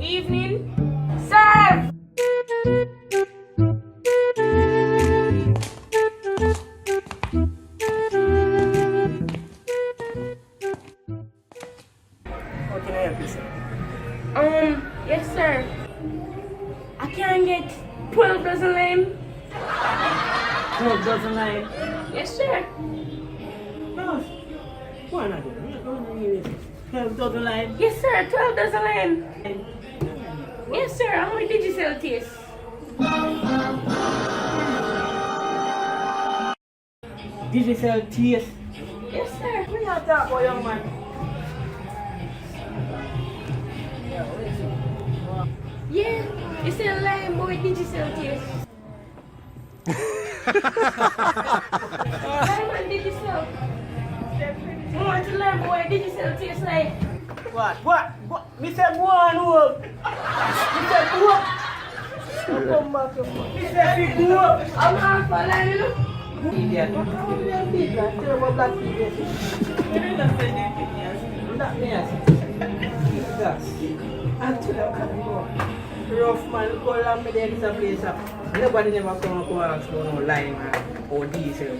Evening. Serve! How can I help you, sir? Yes, sir. I can get 12 dozen lime. 12 dozen lime. Yes, sir. No, why not? 12 dozen lime. Yes, sir. 12 dozen lime. Yes, sir. How many did you sell taste? Digital taste. Yes, sir. What you talk about, young man? Yeah, you sell lime, but what did you sell taste? Lime and did you sell? I want to learn, boy. Did you sell taste like? What? Me say go on home. Me say go up. Come back. Me say go up. I'm not for lime, you know? Idiot. How do you beat that? Tell about black people. Not me, I see. Until I can go. Rough man, look how long me there this place up. Nobody never come and ask for no lime or diesel.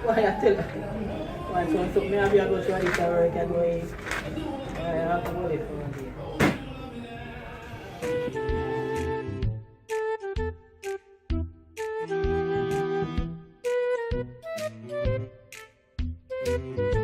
Why I tell you? Why so me have you go to this or I can go in. I have to go there for one day.